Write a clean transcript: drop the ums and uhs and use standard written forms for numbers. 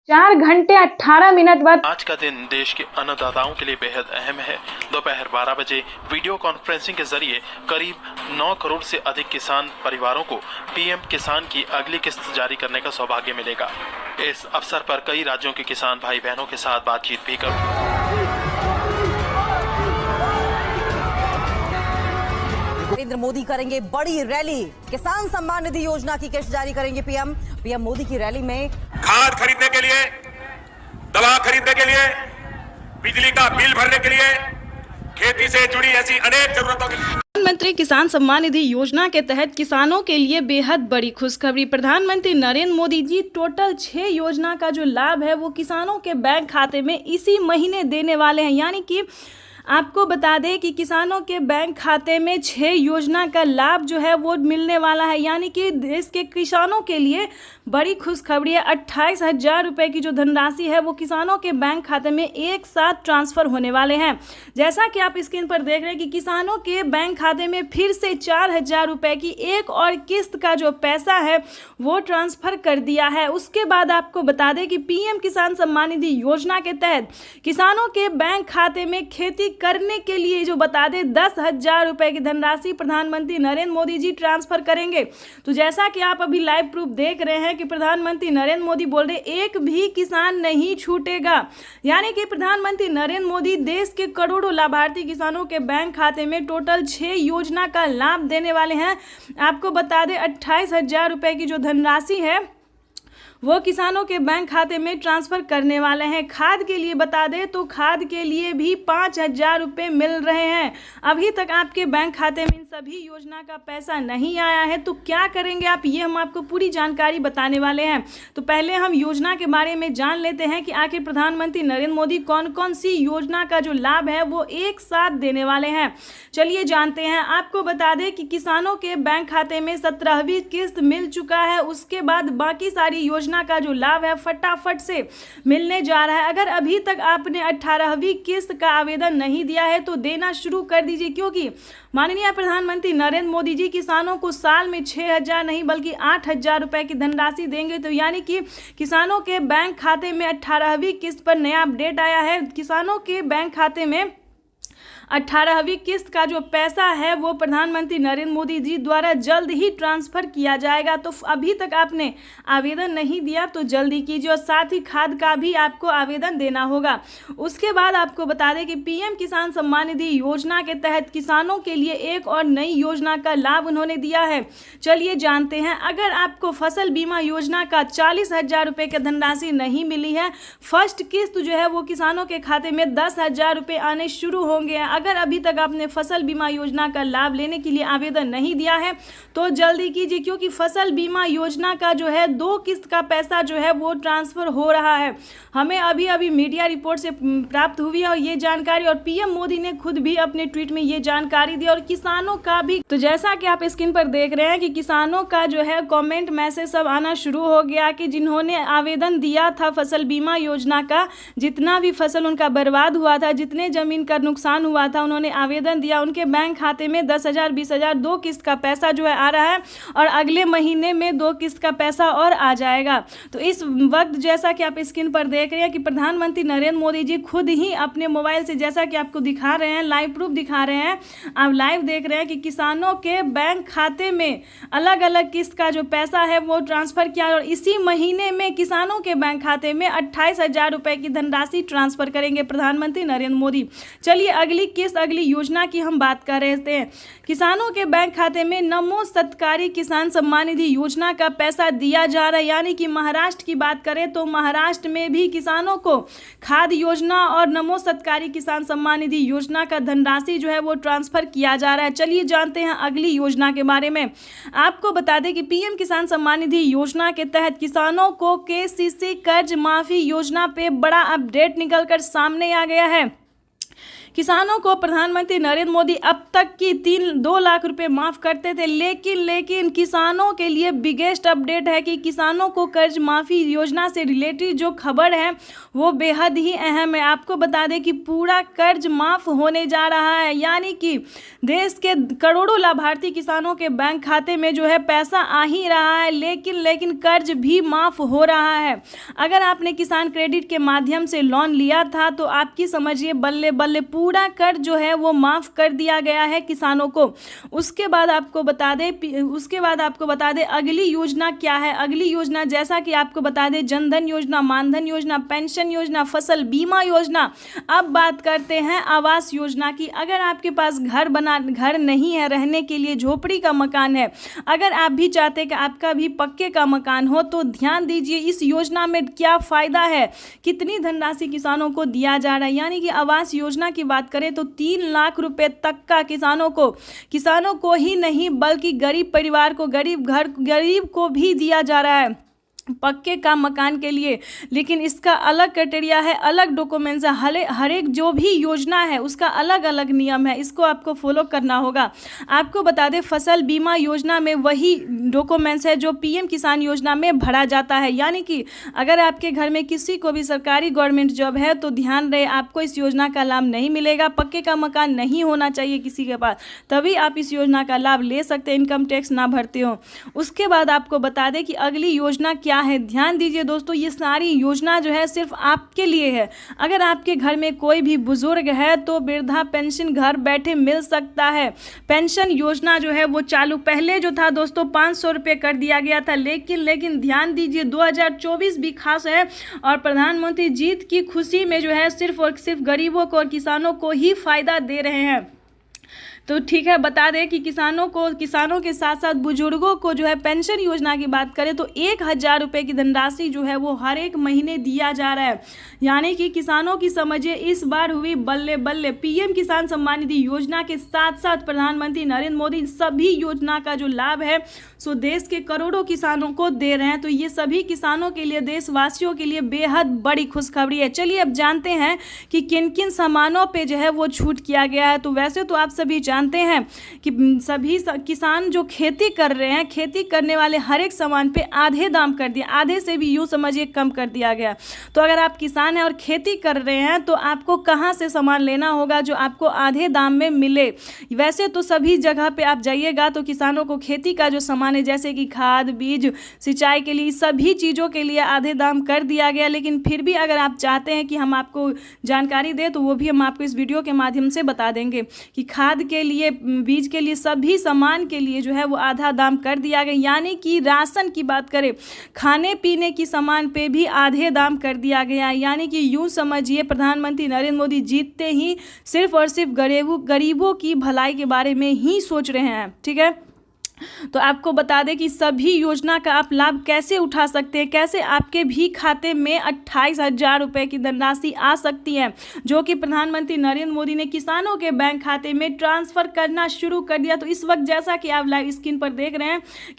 4 घंटे 18 मिनट बाद आज का दिन देश के अन्नदाताओं के लिए बेहद अहम है। दोपहर 12 बजे वीडियो कॉन्फ्रेंसिंग के जरिए करीब 9 करोड़ से अधिक किसान परिवारों को पीएम किसान की अगली किस्त जारी करने का सौभाग्य मिलेगा। इस अवसर पर कई राज्यों के किसान भाई बहनों के साथ बातचीत भी करूंगा। नरेंद्र मोदी करेंगे बड़ी रैली, किसान सम्मान निधि योजना की किस्त जारी करेंगे पीएम मोदी की रैली में खाद खरीदने के लिए, दवा खरीदने के लिए, बिजली का बिल भरने के लिए, खेती से जुड़ी ऐसी अनेक जरूरतों के लिए प्रधानमंत्री किसान सम्मान निधि योजना के तहत किसानों के लिए बेहद बड़ी खुशखबरी। प्रधानमंत्री नरेंद्र मोदी जी टोटल 6 योजना का जो लाभ है वो किसानों के बैंक खाते में इसी महीने देने वाले हैं। यानी कि आपको बता दें कि किसानों के बैंक खाते में 6 योजना का लाभ जो है वो मिलने वाला है। यानी कि देश के किसानों के लिए बड़ी खुशखबरी है। 28,000 रुपये की जो धनराशि है वो किसानों के बैंक खाते में एक साथ ट्रांसफ़र होने वाले हैं। जैसा कि आप स्क्रीन पर देख रहे हैं कि किसानों के बैंक खाते में फिर से 4,000 रुपये की एक और किस्त का जो पैसा है वो ट्रांसफ़र कर दिया है। उसके बाद आपको बता दें कि पीएम किसान सम्मान निधि योजना के तहत किसानों के बैंक खाते में खेती करने के लिए जो बता दें 10,000 रुपये की धनराशि प्रधानमंत्री नरेंद्र मोदी जी ट्रांसफर करेंगे। तो जैसा कि आप अभी लाइव प्रूफ देख रहे हैं कि प्रधानमंत्री नरेंद्र मोदी बोल रहे एक भी किसान नहीं छूटेगा। यानी कि प्रधानमंत्री नरेंद्र मोदी देश के करोड़ों लाभार्थी किसानों के बैंक खाते में टोटल 6 योजना का लाभ देने वाले हैं। आपको बता दें 28,000 रुपये की जो धनराशि है वो किसानों के बैंक खाते में ट्रांसफ़र करने वाले हैं। खाद के लिए बता दें तो खाद के लिए भी 5,000 रुपये मिल रहे हैं। अभी तक आपके बैंक खाते में इन सभी योजना का पैसा नहीं आया है तो क्या करेंगे आप, ये हम आपको पूरी जानकारी बताने वाले हैं। तो पहले हम योजना के बारे में जान लेते हैं कि आखिर प्रधानमंत्री नरेंद्र मोदी कौन कौन सी योजना का जो लाभ है वो एक साथ देने वाले हैं। चलिए जानते हैं। आपको बता दें कि किसानों के बैंक खाते में 17वीं किस्त मिल चुका है। उसके बाद बाकी सारी योजना का जो लाभ है फटाफट से मिलने जा रहा है। अगर अभी तक आपने 18वीं किस्त का आवेदन नहीं दिया है तो देना शुरू कर दीजिए, क्योंकि माननीय प्रधानमंत्री नरेंद्र मोदी जी किसानों को साल में 6,000 नहीं बल्कि 8,000 रुपए की धनराशि देंगे। तो यानी कि किसानों के बैंक खाते में 18वीं किस्त पर नया अपडेट आया है। किसानों के बैंक खाते में 18वीं किस्त का जो पैसा है वो प्रधानमंत्री नरेंद्र मोदी जी द्वारा जल्द ही ट्रांसफ़र किया जाएगा। तो अभी तक आपने आवेदन नहीं दिया तो जल्दी कीजिए और साथ ही खाद का भी आपको आवेदन देना होगा। उसके बाद आपको बता दें कि पीएम किसान सम्मान निधि योजना के तहत किसानों के लिए एक और नई योजना का लाभ उन्होंने दिया है। चलिए जानते हैं। अगर आपको फसल बीमा योजना का 40,000 रुपये की धनराशि नहीं मिली है, फर्स्ट किस्त जो है वो किसानों के खाते में 10,000 रुपये आने शुरू होंगे। अगर अभी तक आपने फसल बीमा योजना का लाभ लेने के लिए आवेदन नहीं दिया है तो जल्दी कीजिए, क्योंकि फसल बीमा योजना का जो है 2 किस्त का पैसा जो है वो ट्रांसफ़र हो रहा है। हमें अभी मीडिया रिपोर्ट से प्राप्त हुई है और ये जानकारी, और पीएम मोदी ने खुद भी अपने ट्वीट में ये जानकारी दी और किसानों का भी। तो जैसा कि आप स्क्रीन पर देख रहे हैं कि किसानों का जो है कमेंट मैसेज सब आना शुरू हो गया कि जिन्होंने आवेदन दिया था फसल बीमा योजना का, जितना भी फसल उनका बर्बाद हुआ था, जितने ज़मीन का नुकसान हुआ था, उन्होंने आवेदन दिया, उनके बैंक खाते में 10,000 20,000 2 किस्त का पैसा जो है आ रहा है और अगले महीने में 2 किस्त का पैसा और आ जाएगा। तो इस वक्त जैसा कि आप स्क्रीन पर देख रहे हैं कि प्रधानमंत्री नरेंद्र मोदी जी खुद ही अपने मोबाइल से, जैसा कि आपको दिखा रहे हैं, लाइव प्रूफ दिखा रहे हैं, आप लाइव देख रहे हैं कि किसानों के बैंक खाते में अलग अलग किस्त का जो पैसा है वो ट्रांसफ़र किया और इसी महीने में किसानों के बैंक खाते में 28,000 रुपये की धनराशि ट्रांसफ़र करेंगे प्रधानमंत्री नरेंद्र मोदी। चलिए अगली योजना की हम बात कर रहे थे। किसानों के बैंक खाते में नमो सत्कारी किसान सम्मान निधि योजना का पैसा दिया जा रहा है। यानी कि महाराष्ट्र की बात करें तो महाराष्ट्र में भी किसानों को खाद योजना और नमो सत्कारी किसान सम्मान निधि योजना का धनराशि जो है वो ट्रांसफ़र किया जा रहा है। चलिए जानते हैं अगली योजना के बारे में। आपको बता दें कि पीएम किसान सम्मान निधि योजना के तहत किसानों को केसीसी कर्ज माफी योजना पे बड़ा अपडेट निकलकर सामने आ गया है। किसानों को प्रधानमंत्री नरेंद्र मोदी अब तक की 2 लाख रुपए माफ करते थे, लेकिन किसानों के लिए बिगेस्ट अपडेट है कि किसानों को कर्ज माफी योजना से रिलेटेड जो खबर है वो बेहद ही अहम है। आपको बता दें कि पूरा कर्ज माफ होने जा रहा है, यानी कि देश के करोड़ों लाभार्थी किसानों के बैंक खाते में जो है पैसा आ ही रहा है, लेकिन कर्ज भी माफ हो रहा है। अगर आपने किसान क्रेडिट के माध्यम से लोन लिया था तो आपकी समझिए बल्ले बल्ले पूरा कर्ज जो है वो माफ कर दिया गया है किसानों को। उसके बाद आपको बता दें अगली योजना क्या है। अगली योजना जैसा कि आपको बता दें जनधन योजना, मानधन योजना, पेंशन योजना, फसल बीमा योजना। अब बात करते हैं आवास योजना की। अगर आपके पास घर नहीं है, रहने के लिए झोपड़ी का मकान है, अगर आप भी चाहते हैं कि आपका भी पक्के का मकान हो तो ध्यान दीजिए इस योजना में क्या फायदा है, कितनी धनराशि किसानों को दिया जा रहा है। यानी कि आवास योजना की बात करें तो 3 लाख रुपए तक का किसानों को ही नहीं बल्कि गरीब परिवार को, गरीब को भी दिया जा रहा है पक्के का मकान के लिए। लेकिन इसका अलग क्राइटेरिया है, अलग डॉक्यूमेंट्स है, हर एक जो भी योजना है उसका अलग अलग नियम है, इसको आपको फॉलो करना होगा। आपको बता दें फसल बीमा योजना में वही डॉक्यूमेंट्स है जो पीएम किसान योजना में भरा जाता है। यानी कि अगर आपके घर में किसी को भी सरकारी गवर्नमेंट जॉब है तो ध्यान रहे आपको इस योजना का लाभ नहीं मिलेगा। पक्के का मकान नहीं होना चाहिए किसी के पास, तभी आप इस योजना का लाभ ले सकते हैं, इनकम टैक्स ना भरते हो। उसके बाद आपको बता दें कि अगली योजना क्या है। ध्यान दीजिए दोस्तों, ये सारी योजना जो है सिर्फ आपके लिए है। अगर आपके घर में कोई भी बुजुर्ग है तो वृद्धा पेंशन घर बैठे मिल सकता है। पेंशन योजना जो है वो चालू पहले जो था दोस्तों 500 रुपये कर दिया गया था, लेकिन ध्यान दीजिए 2024 भी खास है और प्रधानमंत्री जीत की खुशी में जो है सिर्फ और सिर्फ गरीबों को और किसानों को ही फायदा दे रहे हैं। तो ठीक है, बता दें कि किसानों के साथ साथ बुजुर्गों को जो है पेंशन योजना की बात करें तो 1000 रुपये की धनराशि जो है वो हर एक महीने दिया जा रहा है। यानी कि किसानों की समझिए इस बार हुई बल्ले बल्ले। पीएम किसान सम्मान निधि योजना के साथ साथ प्रधानमंत्री नरेंद्र मोदी सभी योजना का जो लाभ है सो देश के करोड़ों किसानों को दे रहे हैं। तो ये सभी किसानों के लिए, देशवासियों के लिए बेहद बड़ी खुशखबरी है। चलिए अब जानते हैं कि किन किन सामानों पे जो है वो छूट किया गया है। तो वैसे तो आप सभी जानते हैं कि सभी किसान जो खेती कर रहे हैं, खेती करने वाले हर एक सामान पे आधे दाम कर दिया, आधे से भी यूँ समझिए कम कर दिया गया। तो अगर आप किसान हैं और खेती कर रहे हैं तो आपको कहाँ से सामान लेना होगा जो आपको आधे दाम में मिले। वैसे तो सभी जगह पे आप जाइएगा तो किसानों को खेती का जो सामान है जैसे कि खाद, बीज, सिंचाई के लिए सभी चीज़ों के लिए आधे दाम कर दिया गया। लेकिन फिर भी अगर आप चाहते हैं कि हम आपको जानकारी दें तो वो भी हम आपको इस वीडियो के माध्यम से बता देंगे कि खाद के लिए, बीज के लिए, सभी सामान के लिए जो है वो आधा दाम कर दिया गया। यानी कि राशन की बात करें, खाने पीने की सामान पे भी आधे दाम कर दिया गया। यानी कि यूँ समझिए प्रधानमंत्री नरेंद्र मोदी जीतते ही सिर्फ और सिर्फ गरीबों की भलाई के बारे में ही सोच रहे हैं। ठीक है, तो आपको बता दें कि सभी योजना का आप लाभ कैसे उठा सकते हैं, कैसे आपके भी खाते में 28,000 रुपये की धनराशि आ सकती है जो कि प्रधानमंत्री नरेंद्र मोदी ने किसानों के बैंक खाते में ट्रांसफ़र करना शुरू कर दिया। तो इस वक्त जैसा कि आप लाइव स्क्रीन पर देख रहे हैं कि